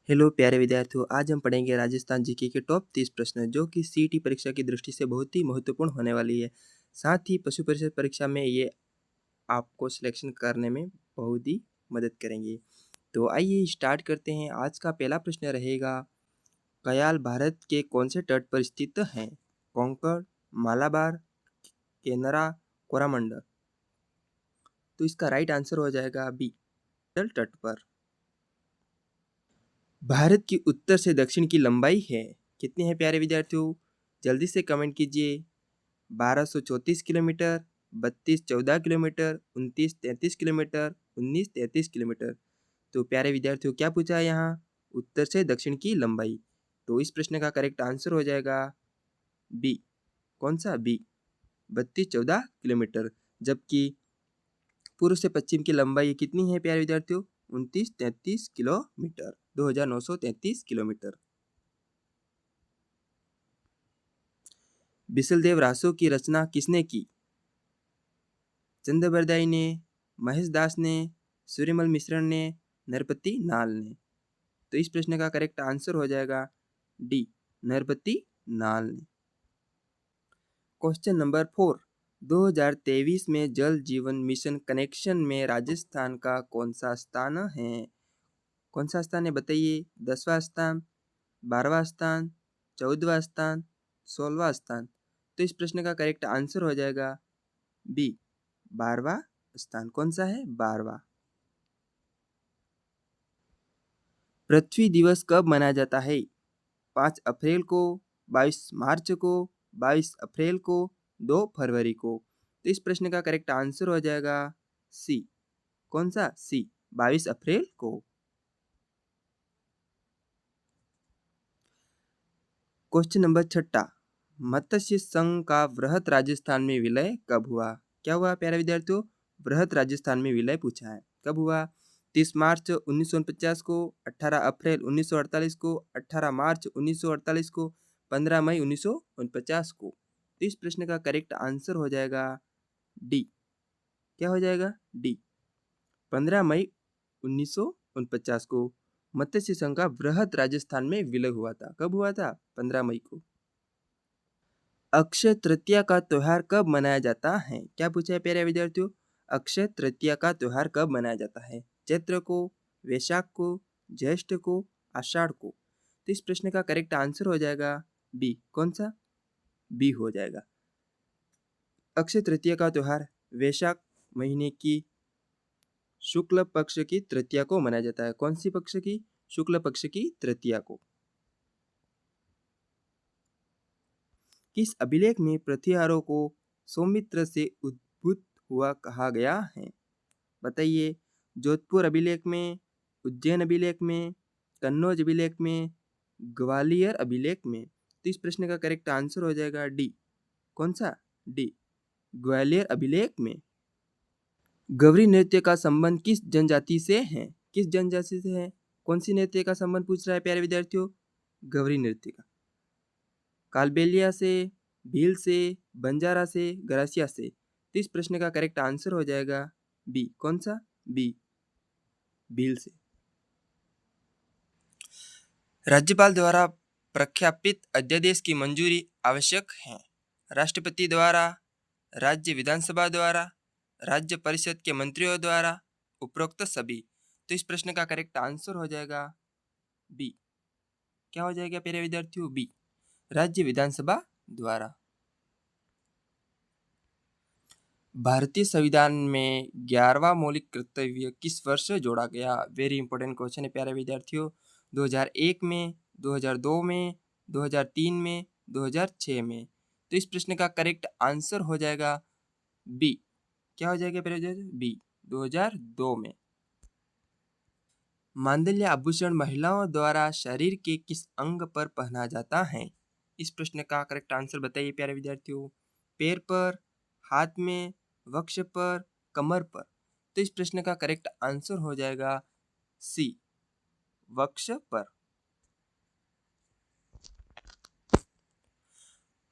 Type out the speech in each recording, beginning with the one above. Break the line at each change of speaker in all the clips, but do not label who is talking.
Hello प्यारे विद्यार्थियों, आज हम पढ़ेंगे राजस्थान जीके के टॉप 30 प्रश्न जो कि सीईटी परीक्षा की दृष्टि से बहुत ही महत्वपूर्ण होने वाली है। साथ ही पशु परिषद परीक्षा में ये आपको सिलेक्शन करने में बहुत ही मदद करेंगे। तो आइए स्टार्ट करते हैं। आज का पहला प्रश्न रहेगा, कयाल भारत के कौन से तट पर स्थित है? कोंकण, मालाबार, केनरा, कोरामंडल। तो इसका राइट आंसर हो जाएगा बी, तट पर। भारत की उत्तर से दक्षिण की लंबाई है कितनी है प्यारे विद्यार्थियों? जल्दी से कमेंट कीजिए। 1234 किलोमीटर, 3214 किलोमीटर, 2933 किलोमीटर, 1933 किलोमीटर। तो प्यारे विद्यार्थियों, क्या पूछा है यहाँ? उत्तर से दक्षिण की लंबाई। तो इस प्रश्न का करेक्ट आंसर हो जाएगा बी। कौन सा? B, 3214 kilometre. जबकि पूर्व से पश्चिम की लंबाई कितनी है प्यारे विद्यार्थियों? 2933 किलोमीटर, 2933 किलोमीटर। बिसलदेव रासो की रचना किसने की? चंद्रबरदाई ने, महेश दास ने, सूर्यमल मिश्र ने, नरपति नाल ने। तो इस प्रश्न का करेक्ट आंसर हो जाएगा डी, नरपति नाल ने। क्वेश्चन नंबर 4, 2023 में जल जीवन मिशन कनेक्शन में राजस्थान का कौन सा स्थान है? कौन सा स्थान है बताइए? 10वां स्थान, 12वां स्थान, 14वां स्थान, 16वां स्थान। तो इस प्रश्न का करेक्ट आंसर हो जाएगा बी, 12वां स्थान। कौन सा है? 12वां। पृथ्वी दिवस कब मनाया जाता है? 5 अप्रैल को, 22 मार्च को, 22 अप्रैल को, 2 फरवरी को। तो इस प्रश्न का करेक्ट आंसर हो जाएगा सी। कौन सा? सी, 22 अप्रैल को। क्वेश्चन नंबर 6, मत्स्य संघ का वृहत राजस्थान में विलय कब हुआ? क्या हुआ प्यारे विद्यार्थियों? वृहत राजस्थान में विलय पूछा है। कब हुआ? 30 मार्च 1949 को, 18 अप्रैल 1948 को, 18 मार्च 1948 को, 15 मई 1949 को। तो इस प्रश्न का करेक्ट आंसर हो जाएगा डी। क्या हो जाएगा? डी, 15 मई 1949 को मत्स्य संघ का वृहत राजस्थान में विलय हुआ था। कब हुआ था? 15 मई को। अक्षय तृतीया का त्योहार कब मनाया जाता है? क्या पूछा है प्यारे विद्यार्थियों? अक्षय तृतीया का त्योहार कब मनाया जाता है? चैत्र को, वैशाख को, ज्येष्ठ को, आषाढ़ को। तो इस प्रश्न का करेक्ट आंसर हो जाएगा बी। कौन सा? बी हो जाएगा। अक्षय तृतीया का त्योहार वैशाख महीने की शुक्ल पक्ष की तृतीया को मनाया जाता है। कौन सी पक्ष की? शुक्ल पक्ष की तृतीया को। किस अभिलेख में पृथ्वीहारों को सौमित्र से उद्भूत हुआ कहा गया है? बताइए। जोधपुर अभिलेख में, उज्जैन अभिलेख में, कन्नौज अभिलेख में, ग्वालियर अभिलेख में। तो इस प्रश्न का करेक्ट आंसर हो जाएगा डी। कौन सा? डी, ग्वालियर अभिलेख में। गौरी नृत्य का संबंध किस जनजाति से है? किस जनजाति से है? कौन सी नृत्य का संबंध पूछ रहा है प्यारे विद्यार्थियों? गौरी नृत्य का। कालबेलिया से, भील से, बंजारा से, गरासिया से। तो इस प्रश्न का करेक्ट आंसर हो जाएगा बी। कौन सा? बी, भील से। राज्यपाल द्वारा प्रख्यापित अध्यादेश की मंजूरी आवश्यक है? राष्ट्रपति द्वारा, राज्य विधानसभा द्वारा, राज्य परिषद के मंत्रियों द्वारा, उपरोक्त सभी। तो इस प्रश्न का करेक्ट आंसर हो जाएगा बी। क्या हो जाएगा प्यारे विद्यार्थियों? बी, राज्य विधानसभा द्वारा। भारतीय संविधान में 11वां मौलिक कर्तव्य किस वर्ष जोड़ा गया? वेरी इंपॉर्टेंट क्वेश्चन है प्यारे विद्यार्थियों। 2001 में, 2002 में, 2003 में, 2006 में। तो इस प्रश्न का करेक्ट आंसर हो जाएगा बी। क्या हो जाएगा प्यारे विद्यार्थियों? बी, 2002 में। मांगल्य आभूषण महिलाओं द्वारा शरीर के किस अंग पर पहना जाता है? इस प्रश्न का करेक्ट आंसर बताइए प्यारे विद्यार्थियों। पैर पर, हाथ में, वक्ष पर, कमर पर। तो इस प्रश्न का करेक्ट आंसर हो जाएगा सी, वक्ष पर।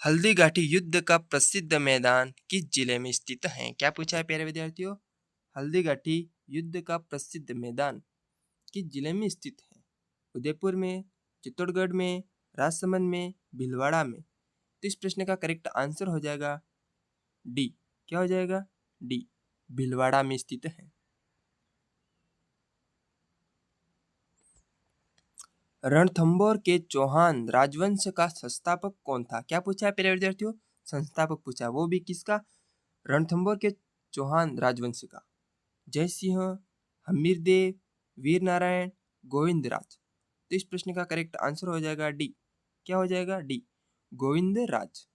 हल्दीघाटी युद्ध का प्रसिद्ध मैदान किस जिले में स्थित है? क्या पूछा है प्यारे विद्यार्थियों? हल्दीघाटी युद्ध का प्रसिद्ध मैदान किस जिले में स्थित है? उदयपुर में, चित्तौड़गढ़ में, राजसमंद में, भीलवाड़ा में। तो इस प्रश्न का करेक्ट आंसर हो जाएगा डी। क्या हो जाएगा? डी, भीलवाड़ा में स्थित है। रणथंभौर के चौहान राजवंश का संस्थापक कौन था? क्या पूछा है प्यारे विद्यार्थियों? संस्थापक पूछा, वो भी किसका? रणथंभौर के चौहान राजवंश का। जय सिंह, हमीरदेव, वीर नारायण, गोविंदराज। तो इस प्रश्न का करेक्ट आंसर हो जाएगा डी। क्या हो जाएगा? डी, गोविंदराज।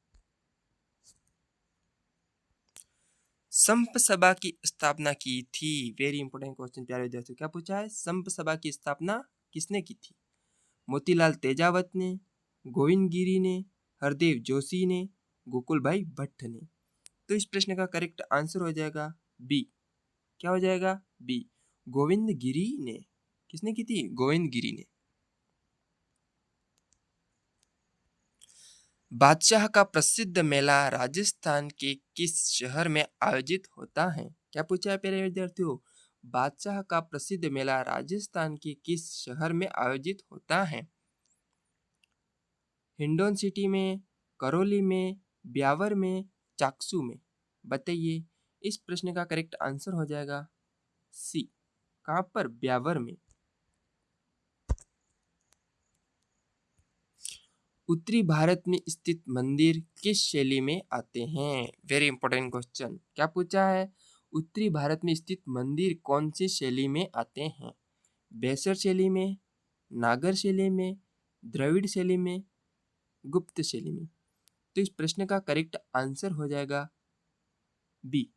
संप सभा की स्थापना की थी। वेरी इंपॉर्टेंट क्वेश्चन प्यारे विद्यार्थियों। क्या पूछा है? संप सभा की स्थापना किसने की थी? मोतीलाल तेजावत ने, गोविंद गिरी ने, हरदेव जोशी ने, गोकुल भाई भट्ट ने। तो इस प्रश्न का करेक्ट आंसर हो जाएगा बी। क्या हो जाएगा? बी, गोविंद गिरी ने। किसने की थी? गोविंद गिरी ने। बादशाह का प्रसिद्ध मेला राजस्थान के किस शहर में आयोजित होता है? क्या पूछा है प्यारे विद्यार्थियों? बादशाह का प्रसिद्ध मेला राजस्थान के किस शहर में आयोजित होता है? हिंडौन सिटी में, करौली में, ब्यावर में, चाकसू में। बताइए। इस प्रश्न का करेक्ट आंसर हो जाएगा सी। कहाँ पर? ब्यावर में। उत्तरी भारत में स्थित मंदिर किस शैली में आते हैं? Very important question. क्या पूछा है? उत्तरी भारत में स्थित मंदिर कौन सी शैली में आते हैं? बेसर शैली में, नागर शैली में, द्रविड़ शैली में, गुप्त शैली में। तो इस प्रश्न का करेक्ट आंसर हो जाएगा बी,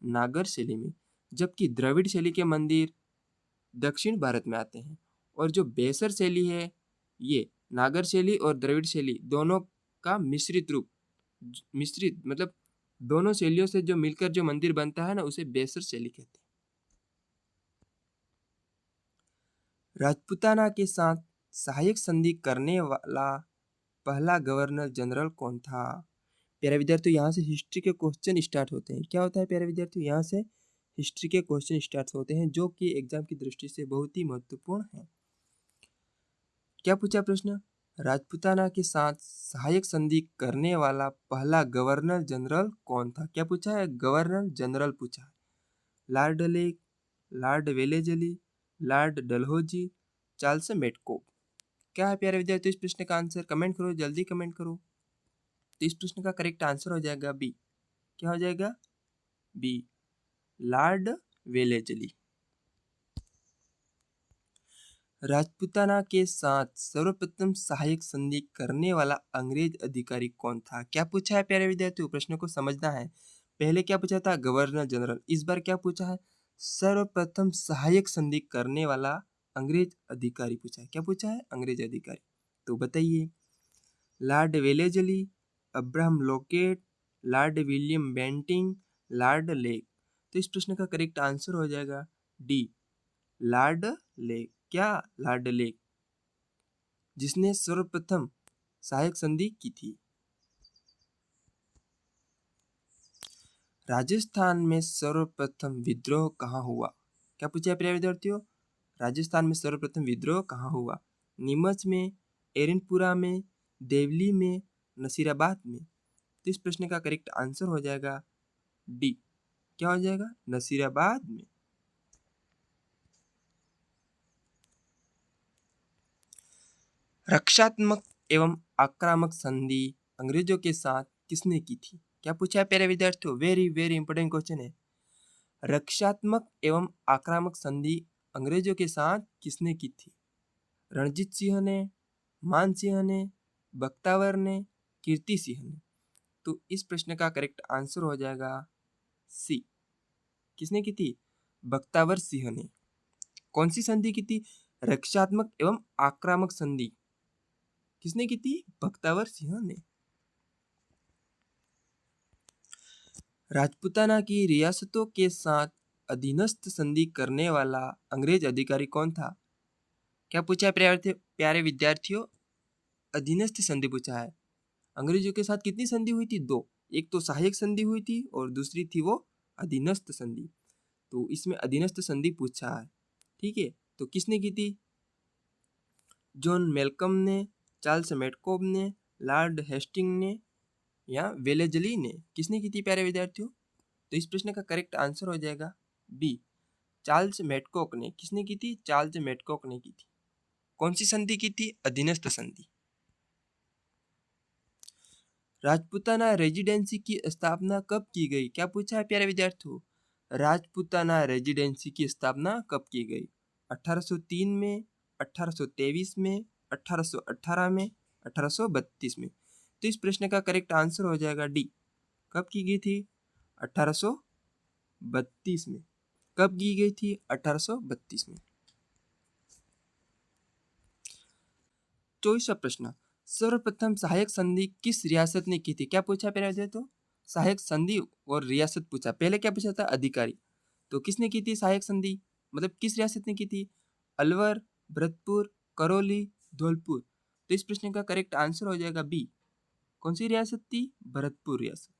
नागर शैली में। जबकि द्रविड़ शैली के मंदिर दक्षिण भारत में आते हैं। और जो बेसर शैली है, ये नागर शैली और द्रविड़ शैली दोनों का मिश्रित रूप, मिश्रित मतलब दोनों शैलियों से जो मिलकर जो मंदिर बनता है ना, उसे बेसर शैली कहते हैं। राजपूताना के साथ सहायक संधि करने वाला पहला गवर्नर जनरल कौन था? प्यारे विद्यार्थियों, यहाँ से हिस्ट्री के क्वेश्चन स्टार्ट होते हैं। क्या होता है प्यारे विद्यार्थियों? यहाँ से हिस्ट्री के क्वेश्चन स्टार्ट होते हैं, जो कि एग्जाम की दृष्टि से बहुत ही महत्वपूर्ण है। क्या पूछा प्रश्न? राजपूताना के साथ सहायक संधि करने वाला पहला गवर्नर जनरल कौन था? क्या पूछा है? गवर्नर जनरल पूछा है। Lord Lake, Lord Wellesley, Lord Dalhousie, Charles Metcalfe. क्या है प्यारे विद्यार्थी? इस प्रश्न का आंसर कमेंट करो, जल्दी कमेंट करो। तो इस प्रश्न का करेक्ट आंसर हो जाएगा बी। क्या हो जाएगा? B, Lord Wellesley. राजपूताना के साथ सर्वप्रथम सहायक संधि करने वाला अंग्रेज अधिकारी कौन था? क्या पूछा है प्यारे विद्यार्थियों? प्रश्न को समझना है। पहले क्या पूछा था? Governor general. इस बार क्या पूछा है? सर्वप्रथम सहायक संधि करने वाला अंग्रेज अधिकारी पूछा है। क्या पूछा है? अंग्रेज अधिकारी। तो बताइए। Lord Wellesley, Abraham Lockett, Lord William Bentinck, Lord Lake. तो इस प्रश्न का करेक्ट आंसर हो जाएगा डी, लॉर्ड लेक। क्या? लॉर्ड लेक, जिसने सर्वप्रथम सहायक संधि की थी। राजस्थान में सर्वप्रथम विद्रोह कहाँ हुआ? क्या पूछा है प्रिय विद्यार्थियों? राजस्थान में सर्वप्रथम विद्रोह कहाँ हुआ? नीमच में, एरनपुरा में, देवली में, नसीराबाद में। तो इस प्रश्न का करेक्ट आंसर हो जाएगा डी। क्या हो जाएगा? नसीराबाद में। रक्षात्मक एवं आक्रामक संधि अंग्रेजों के साथ किसने की थी? क्या पूछा है प्यारे विद्यार्थियों? वेरी वेरी इंपॉर्टेंट क्वेश्चन है। रक्षात्मक एवं आक्रामक संधि अंग्रेजों के साथ किसने की थी? रणजीत सिंह ने, मान सिंह ने, बख्तावर ने, कीर्ति सिंह ने। तो इस प्रश्न का करेक्ट आंसर हो जाएगा सी। किसने की थी? बख्तावर सिंह ने। कौन सी संधि की थी? रक्षात्मक एवं आक्रामक संधि किसने की थी? बख्तावर सिंह ने। राजपूताना की रियासतों के साथ अधीनस्थ संधि करने वाला अंग्रेज अधिकारी कौन था? क्या पूछा है प्यारे विद्यार्थियों? अधीनस्थ संधि पूछा है। अंग्रेजों के साथ कितनी संधि हुई थी? दो। एक तो सहायक संधि हुई थी और दूसरी थी वो अधीनस्थ संधि। तो इसमें अधीनस्थ संधि पूछा है। ठीक है, तो किसने की थी? जॉन मेलकम ने, चार्ल्स मेडकोव ने, लॉर्ड हेस्टिंग ने या वेलेजली ने? किसने की थी प्यारे विद्यार्थियों? तो इस प्रश्न का करेक्ट आंसर हो जाएगा बी, चार्ल्स मेडकॉक ने। किसने की थी? चार्ल्स मेडकॉक ने की थी। कौन सी संधि की थी? अधीनस्थ संधि। राजपूताना रेजिडेंसी की स्थापना कब की गई? क्या पूछा है प्यारे विद्यार्थियों? राजपूताना रेजिडेंसी की स्थापना कब की गई? 1803 में, 1823 में, 1818 में, 1832 में? तो इस प्रश्न का करेक्ट आंसर हो जाएगा डी। कब की गई थी? 1832 में। कब की गई थी? 1832 में। 24वां प्रश्न, सर्वप्रथम सहायक संधि किस रियासत ने की थी? क्या पूछा प्यारे विद्यार्थियों? सहायक संधि और रियासत पूछा। पहले क्या पूछा था? अधिकारी। तो किसने की थी सहायक संधि? मतलब किस रियासत ने की थी? अलवर, भरतपुर, करौली, धौलपुर? तो इस प्रश्न का करेक्ट आंसर हो जाएगा बी। कौन सी रियासत थी? भरतपुर रियासत।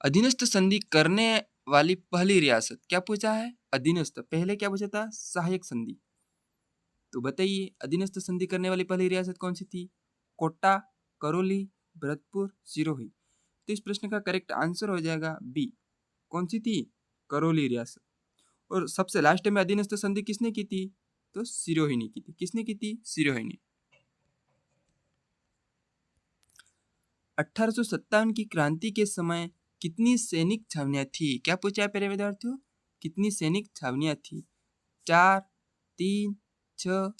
अधीनस्थ संधि करने वाली पहली रियासत? क्या पूछा है? अधीनस्थ। पहले क्या पूछा था? सहायक संधि। तो बताइए अधीनस्थ संधि करने वाली पहली रियासत कौन सी थी? कोटा, करौली, भरतपुर, सिरोही? तो इस प्रश्न का करेक्ट आंसर हो जाएगा बी। कौन सी थी? करौली रियासत। और सबसे लास्ट में अधीनस्थ संधि किसने की थी? तो सिरोही ने की थी। किसने की थी? सिरोही ने। 1857 की क्रांति के समय कितनी सैनिक छावनियां थी? क्या पूछा है प्यारे विद्यार्थियों? कितनी सैनिक छावनियां थी? 4, 3, 6,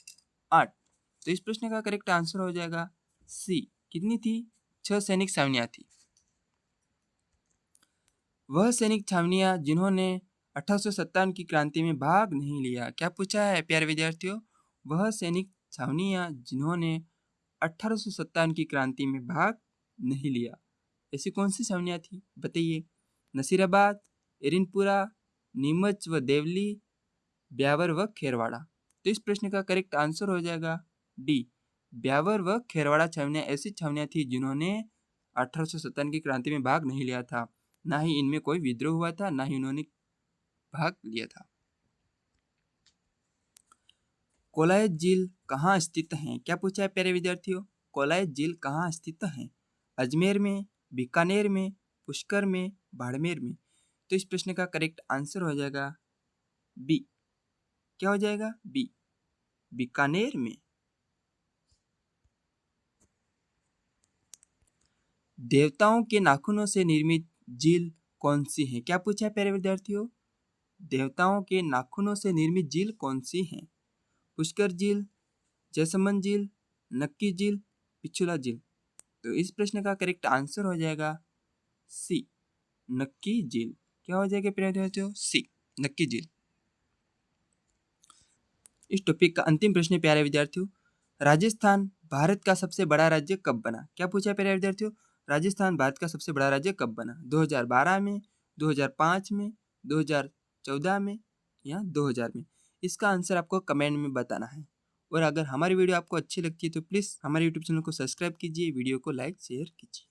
8? तो इस प्रश्न का करेक्ट आंसर हो जाएगा सी। कितनी थी? 6 सैनिक छावनियां थी। वह सैनिक छावनियां जिन्होंने 1857 की क्रांति में भाग नहीं लिया? क्या पूछा है प्यारे विद्यार्थियों? वह सैनिक छावनियां जिन्होंने 1857 की क्रांति में भाग नहीं लिया, ऐसी कौन सी छावनियां थी? बताइए। नसीराबाद, एरिनपुरा, नीमच व देवली, ब्यावर व खेरवाड़ा? तो इस प्रश्न का करेक्ट आंसर हो जाएगा डी। ब्यावर व खेरवाड़ा छावनियां ऐसी छावनियां थी जिन्होंने 1857 की क्रांति में भाग नहीं लिया था। ना ही इनमें कोई विद्रोह हुआ था, ना ही उन्होंने भाग लिया था। कोलायत झील कहाँ स्थित है? क्या पूछा है प्यारे विद्यार्थियों? कोलायत झील कहाँ स्थित है? अजमेर में, बीकानेर में, पुष्कर में, बाड़मेर में? तो इस प्रश्न का करेक्ट आंसर हो जाएगा बी। क्या हो जाएगा? बी, बीकानेर में। देवताओं के नाखूनों से निर्मित झील कौन सी है? क्या पूछा है प्यारे विद्यार्थियों? देवताओं के नाखूनों से निर्मित झील कौन सी है? पुष्कर झील, जयसमंद झील, नक्की झील, पिछुला झील? तो इस प्रश्न का करेक्ट आंसर हो जाएगा सी, नक्की झील। क्या हो जाएगा प्यारे विद्यार्थियों? सी, नक्की झील। इस टॉपिक का अंतिम प्रश्न प्यारे विद्यार्थियों, राजस्थान भारत का सबसे बड़ा राज्य कब बना? क्या पूछा है प्यारे विद्यार्थियों? राजस्थान भारत का सबसे बड़ा राज्य कब बना? 2012 में, 2005 में, 2014 में या 2000 में? इसका आंसर आपको कमेंट में बताना है। और अगर हमारी वीडियो आपको अच्छी लगती है तो प्लीज़ हमारे यूट्यूब चैनल को सब्सक्राइब कीजिए, वीडियो को लाइक शेयर कीजिए।